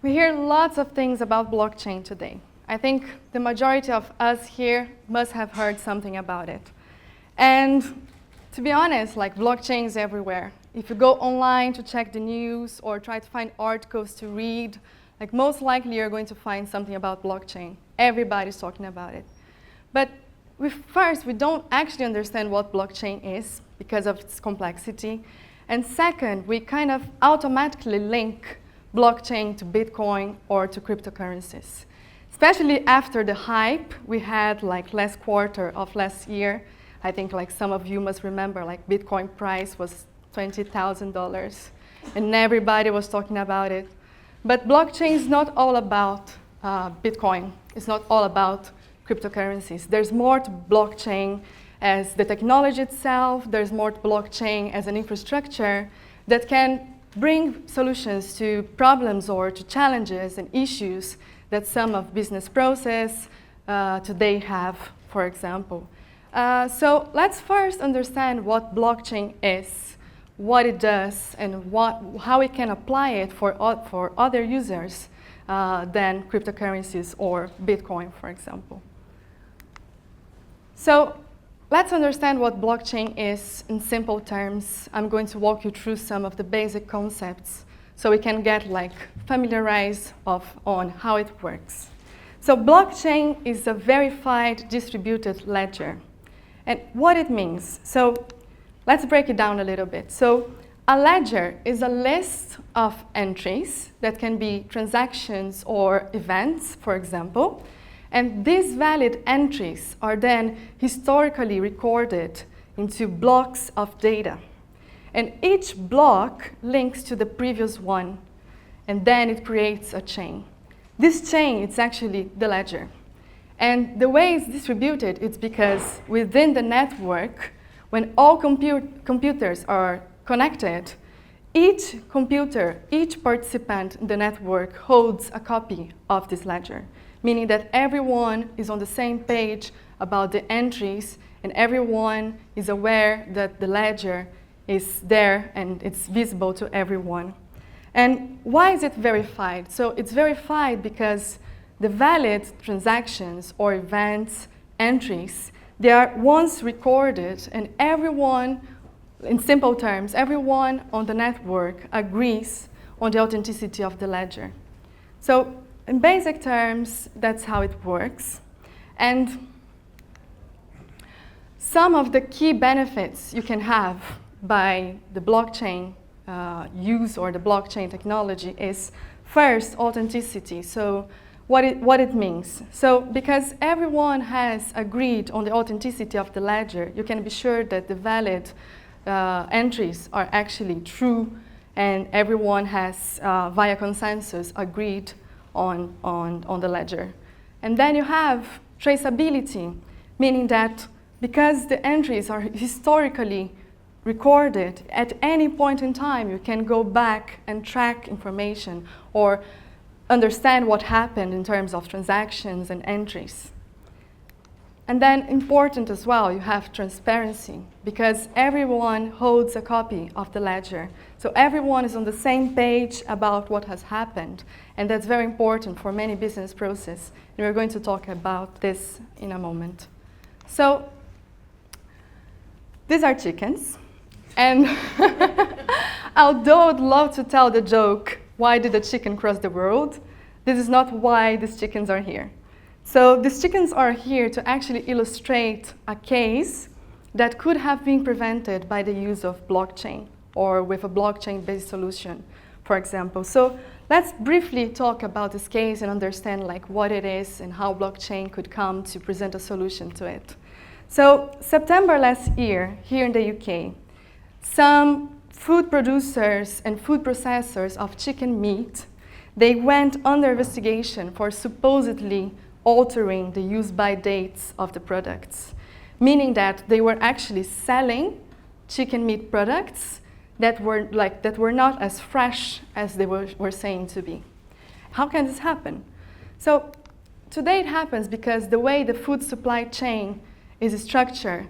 We hear lots of things about blockchain today. I think the majority of us here must have heard something about it. And to be honest, like, blockchain is everywhere. If you go online to check the news or try to find articles to read, like, most likely you're going to find something about blockchain. Everybody's talking about it. But first, we don't actually understand what blockchain is because of its complexity. And second, we kind of automatically link blockchain to Bitcoin or to cryptocurrencies. Especially after the hype we had like last quarter of last year. I think like some of you must remember, like, Bitcoin price was $20,000 and everybody was talking about it. But blockchain is not all about Bitcoin. It's not all about cryptocurrencies. There's more to blockchain as the technology itself. There's more to blockchain as an infrastructure that can bring solutions to problems or to challenges and issues that some of business process today have, for example. So let's first understand what blockchain is, what it does, and how we can apply it for other users than cryptocurrencies or Bitcoin, for example. So let's understand what blockchain is in simple terms. I'm going to walk you through some of the basic concepts so we can get like familiarized on how it works. So blockchain is a verified distributed ledger. And what it means, so let's break it down a little bit. So a ledger is a list of entries that can be transactions or events, for example. And these valid entries are then historically recorded into blocks of data. And each block links to the previous one, and then it creates a chain. This chain is actually the ledger. And the way it's distributed, it's because within the network, when all computers are connected, each computer, each participant in the network holds a copy of this ledger, meaning that everyone is on the same page about the entries, and everyone is aware that the ledger is there and it's visible to everyone. And why is it verified? So it's verified because the valid transactions or events, entries, they are once recorded, and everyone, in simple terms, everyone on the network agrees on the authenticity of the ledger. So in basic terms, that's how it works. And some of the key benefits you can have by the blockchain use or the blockchain technology is, first, authenticity. So what it means. So because everyone has agreed on the authenticity of the ledger, you can be sure that the valid entries are actually true, and everyone has, via consensus, agreed on the ledger. And then you have traceability, meaning that because the entries are historically recorded, at any point in time you can go back and track information or understand what happened in terms of transactions and entries. And then, important as well, you have transparency, because everyone holds a copy of the ledger. So everyone is on the same page about what has happened, and that's very important for many business processes. And we're going to talk about this in a moment. So these are chickens, and although I'd love to tell the joke, why did the chicken cross the world? This is not why these chickens are here. So these chickens are here to actually illustrate a case that could have been prevented by the use of blockchain or with a blockchain-based solution, for example. So let's briefly talk about this case and understand like what it is and how blockchain could come to present a solution to it. So September last year, here in the UK, some food producers and food processors of chicken meat, they went under investigation for supposedly altering the use-by dates of the products, meaning that they were actually selling chicken meat products that were not as fresh as they were saying to be. How can this happen? So today it happens because the way the food supply chain is structured,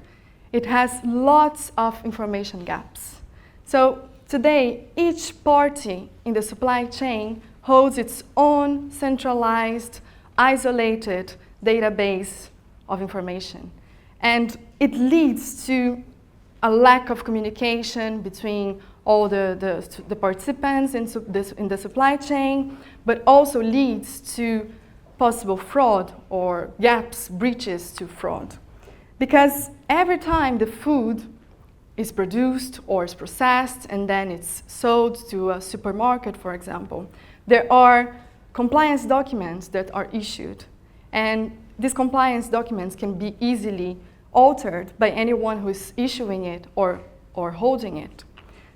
it has lots of information gaps. So today, each party in the supply chain holds its own centralized, isolated database of information. And it leads to a lack of communication between all the participants in the supply chain, but also leads to possible fraud or gaps, breaches to fraud. Because every time the food is produced or is processed and then it's sold to a supermarket, for example, there are compliance documents that are issued. And these compliance documents can be easily altered by anyone who is issuing it or holding it.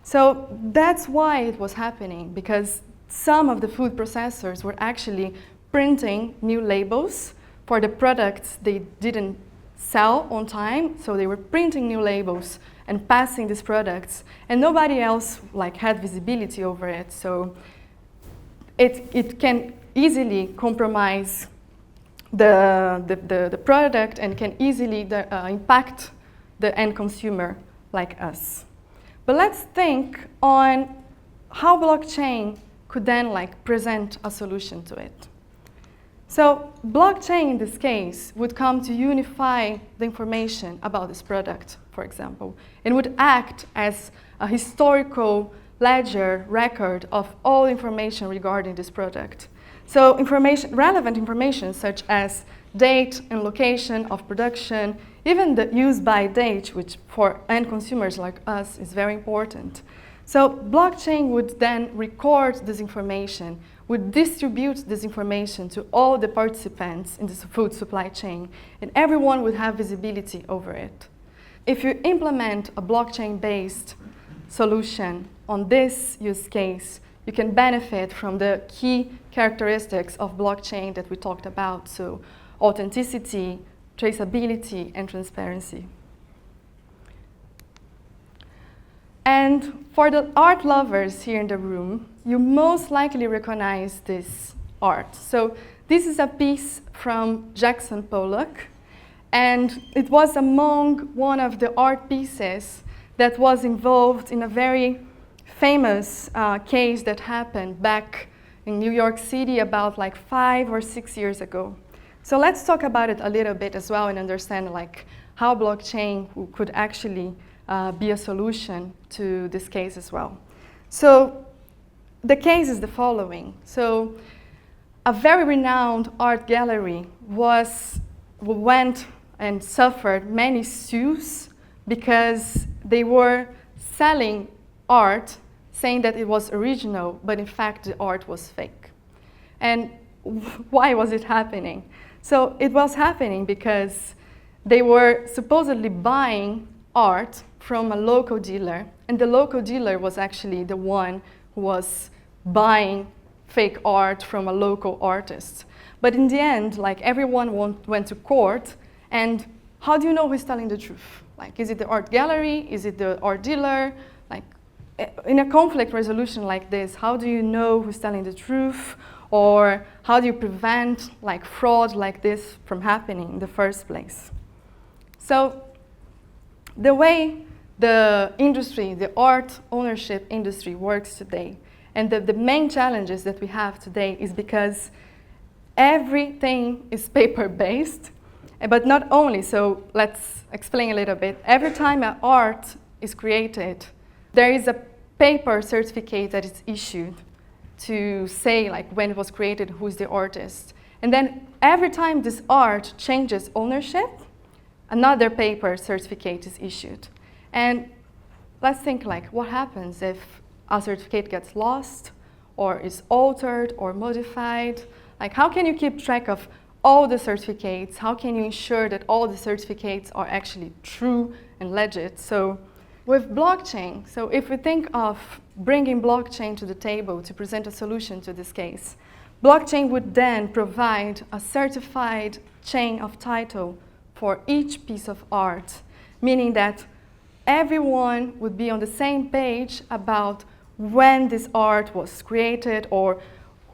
So that's why it was happening, because some of the food processors were actually printing new labels for the products they didn't sell on time. So they were printing new labels and passing these products, and nobody else had visibility over it. So it can easily compromise the product and can easily impact the end consumer like us. But let's think on how blockchain could then present a solution to it. So blockchain in this case would come to unify the information about this product, for example, and would act as a historical ledger record of all information regarding this product. So relevant information such as date and location of production, even the use by date, which for end consumers like us is very important. So blockchain would then record this information, would distribute this information to all the participants in the food supply chain, and everyone would have visibility over it. If you implement a blockchain-based solution on this use case, you can benefit from the key characteristics of blockchain that we talked about, so authenticity, traceability, and transparency. And for the art lovers here in the room, you most likely recognize this art. So this is a piece from Jackson Pollock, and it was among one of the art pieces that was involved in a very famous case that happened back in New York City about 5 or 6 years ago. So let's talk about it a little bit as well and understand how blockchain could actually be a solution to this case as well. So the case is the following. So a very renowned art gallery went and suffered many suits because they were selling art saying that it was original, but in fact the art was fake. And why was it happening? So it was happening because they were supposedly buying art from a local dealer, and the local dealer was actually the one who was buying fake art from a local artist. But in the end, everyone went to court, and how do you know who's telling the truth? Is it the art gallery? Is it the art dealer? In a conflict resolution like this, how do you know who's telling the truth? Or how do you prevent fraud like this from happening in the first place? So the way the industry, the art ownership industry works today, and the main challenges that we have today is because everything is paper-based, but not only. So let's explain a little bit. Every time an art is created, there is a paper certificate that is issued to say when it was created, who is the artist. And then every time this art changes ownership, another paper certificate is issued. And let's think what happens if a certificate gets lost or is altered or modified? How can you keep track of all the certificates? How can you ensure that all the certificates are actually true and legit? So with blockchain, so if we think of bringing blockchain to the table to present a solution to this case, blockchain would then provide a certified chain of title for each piece of art, meaning that everyone would be on the same page about when this art was created or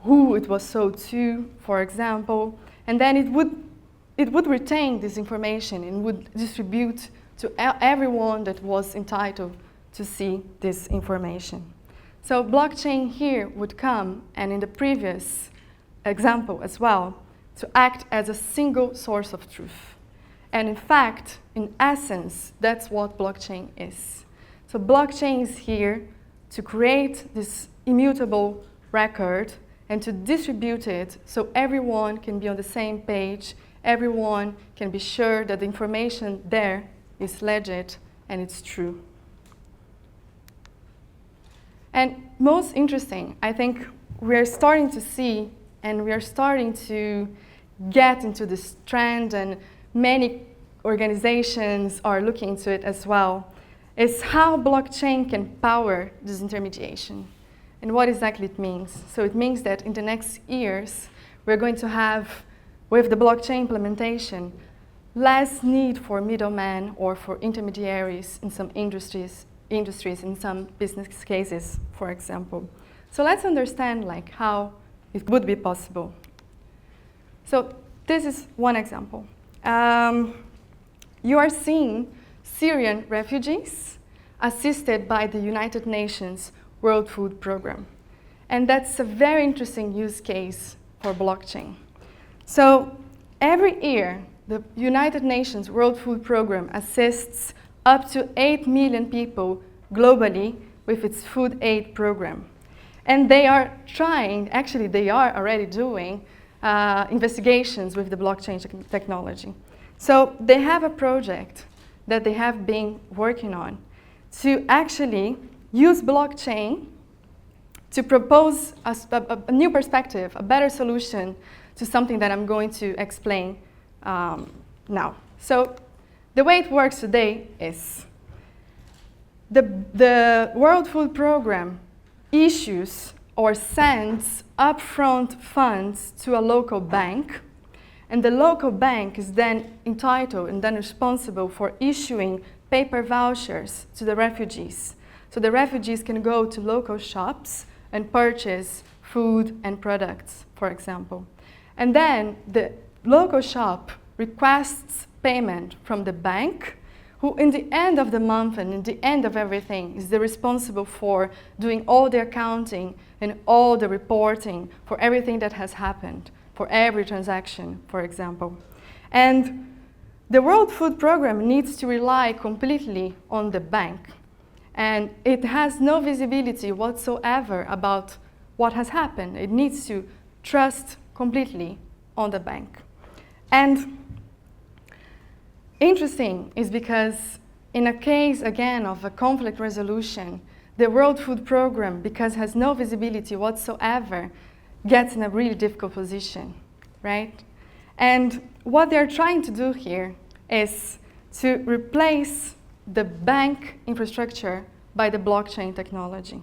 who it was sold to, for example, and then it would retain this information and would distribute to everyone that was entitled to see this information. So blockchain here would come, and in the previous example as well, to act as a single source of truth. And in fact, in essence, that's what blockchain is. So blockchain is here to create this immutable record and to distribute it so everyone can be on the same page, everyone can be sure that the information there is legit and it's true. And most interesting, I think we're starting to see and we are starting to get into this trend, and many organizations are looking into it as well, is how blockchain can power disintermediation. And what exactly it means. So it means that in the next years, we're going to have, with the blockchain implementation, less need for middlemen or for intermediaries in some industries, in some business cases, for example. So let's understand like how it would be possible. So this is one example. You are seeing Syrian refugees assisted by the United Nations World Food Program. And that's a very interesting use case for blockchain. So every year, the United Nations World Food Program assists up to 8 million people globally with its food aid program. And they are trying, actually they are already doing investigations with the blockchain technology. So they have a project that they have been working on to actually use blockchain to propose a new perspective, a better solution to something that I'm going to explain now. So the way it works today is the World Food Program issues or sends upfront funds to a local bank, and the local bank is then entitled and then responsible for issuing paper vouchers to the refugees. So the refugees can go to local shops and purchase food and products, for example. And then the local shop requests payment from the bank, who in the end of the month and in the end of everything is the responsible for doing all the accounting and all the reporting for everything that has happened, for every transaction, for example. And the World Food Program needs to rely completely on the bank. And it has no visibility whatsoever about what has happened. It needs to trust completely on the bank. And interesting is because in a case, again, of a conflict resolution, the World Food Program, because it has no visibility whatsoever, gets in a really difficult position, right? And what they're trying to do here is to replace the bank infrastructure by the blockchain technology.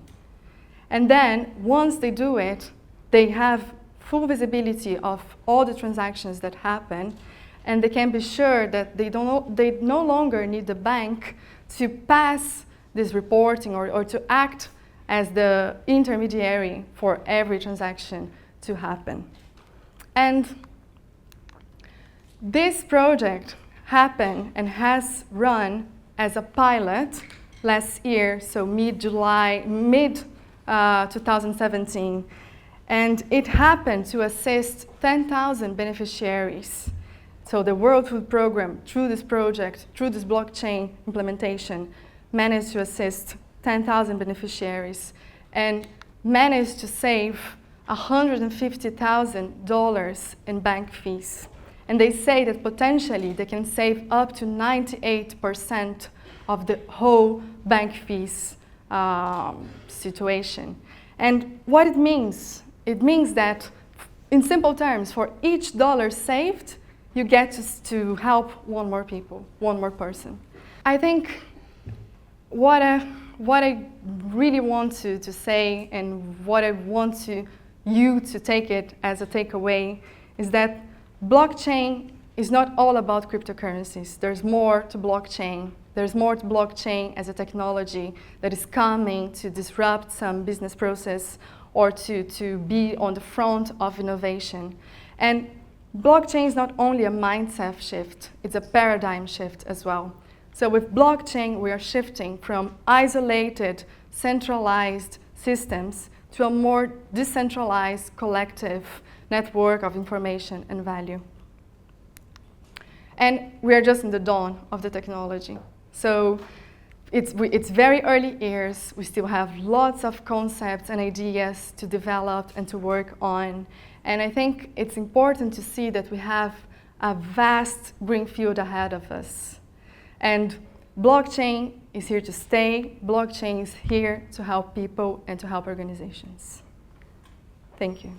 And then, once they do it, they have full visibility of all the transactions that happen, and they can be sure that they no longer need the bank to pass this reporting or to act as the intermediary for every transaction to happen. And this project happened and has run as a pilot last year, so mid-2017. And it happened to assist 10,000 beneficiaries. So the World Food Program, through this project, through this blockchain implementation, managed to assist 10,000 beneficiaries and managed to save $150,000 in bank fees. And they say that potentially they can save up to 98% of the whole bank fees situation. And what it means that, in simple terms, for each dollar saved, you get to help one more people, one more person. I think what I really want to say and what I want you to take it as a takeaway is that blockchain is not all about cryptocurrencies. There's more to blockchain. There's more to blockchain as a technology that is coming to disrupt some business process or to be on the front of innovation. And blockchain is not only a mindset shift, it's a paradigm shift as well. So with blockchain, we are shifting from isolated, centralized systems to a more decentralized collective network of information and value. And we are just in the dawn of the technology. So it's very early years. We still have lots of concepts and ideas to develop and to work on. And I think it's important to see that we have a vast greenfield ahead of us. And blockchain is here to stay. Blockchain is here to help people and to help organizations. Thank you.